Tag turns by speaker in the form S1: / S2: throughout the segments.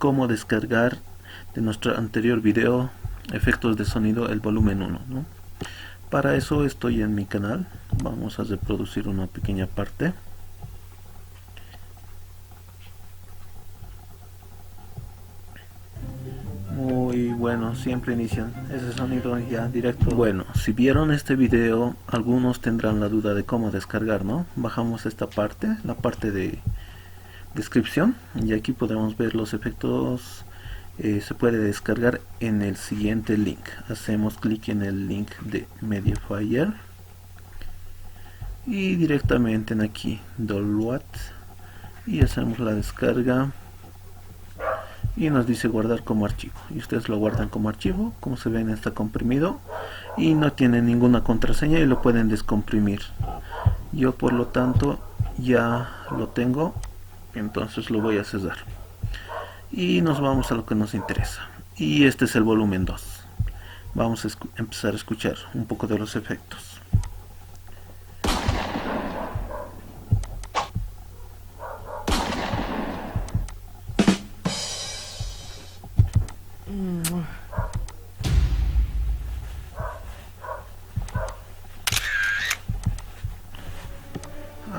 S1: cómo descargar de nuestro anterior video efectos de sonido el volumen 1, ¿no? Para eso estoy en mi canal. Vamos a reproducir una pequeña parte. Muy bueno, siempre inician ese sonido ya directo. Bueno, si vieron este video, algunos tendrán la duda de cómo descargar, ¿no? Bajamos esta parte, la parte de descripción, y aquí podemos ver los efectos. Se puede descargar en el siguiente link. Hacemos clic en el link de Mediafire y directamente en aquí download y hacemos la descarga y nos dice guardar como archivo, y ustedes lo guardan como archivo. Como se ven, está comprimido y no tiene ninguna contraseña y lo pueden descomprimir. Yo por lo tanto ya lo tengo, entonces lo voy a cerrar y nos vamos a lo que nos interesa, y este es el volumen 2. Vamos a empezar a escuchar un poco de los efectos.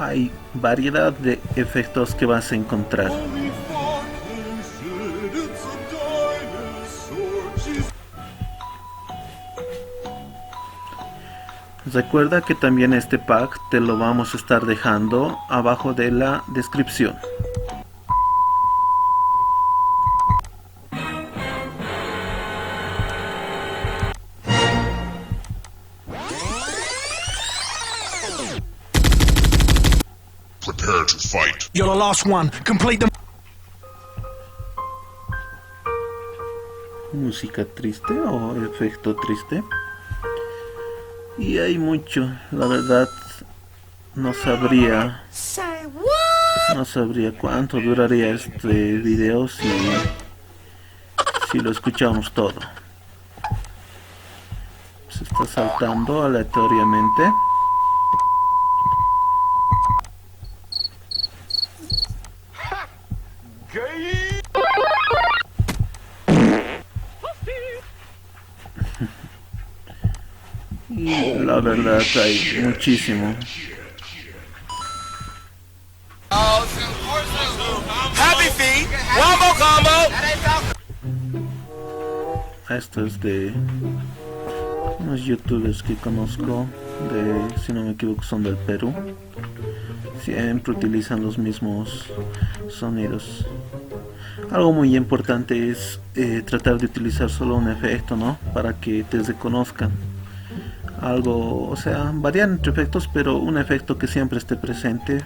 S1: Hay variedad de efectos que vas a encontrar. Recuerda que también este pack te lo vamos a estar dejando abajo de la descripción.
S2: Prepare to fight.
S3: You're the last one. Complete the...
S1: Música triste o efecto triste. Y hay mucho, la verdad no sabría cuánto duraría este video si lo escuchamos todo. Se está saltando aleatoriamente. Y la verdad hay muchísimo. Esto es de unos youtubers que conozco, si no me equivoco son del Perú. Siempre utilizan los mismos sonidos. Algo muy importante es tratar de utilizar solo un efecto, ¿no? Para que te reconozcan. Algo, o sea, variar entre efectos, pero un efecto que siempre esté presente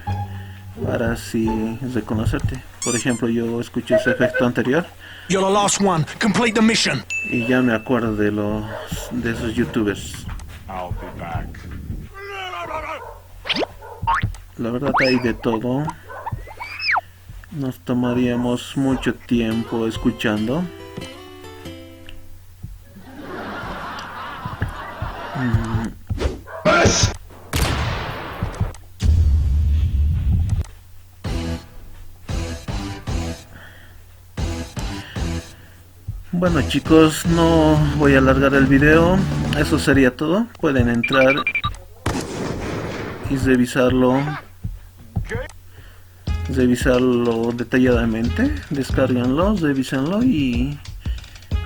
S1: para así reconocerte. Por ejemplo, yo escuché ese efecto anterior.
S3: You're the last one. Complete the mission.
S1: Y ya me acuerdo de esos youtubers.
S2: I'll be back.
S1: La verdad hay de todo. Nos tomaríamos mucho tiempo escuchando. Bueno chicos, no voy a alargar el video. Eso sería todo. Pueden entrar y revisarlo detalladamente. Descárganlo, revísenlo y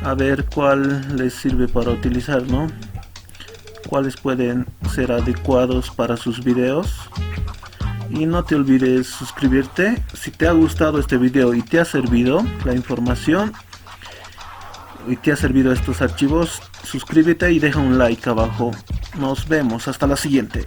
S1: a ver cuál les sirve para utilizar, ¿no? Cuáles pueden ser adecuados para sus videos. Y no te olvides suscribirte. Si te ha gustado este video y te ha servido la información y te ha servido estos archivos, suscríbete y deja un like abajo. Nos vemos hasta la siguiente.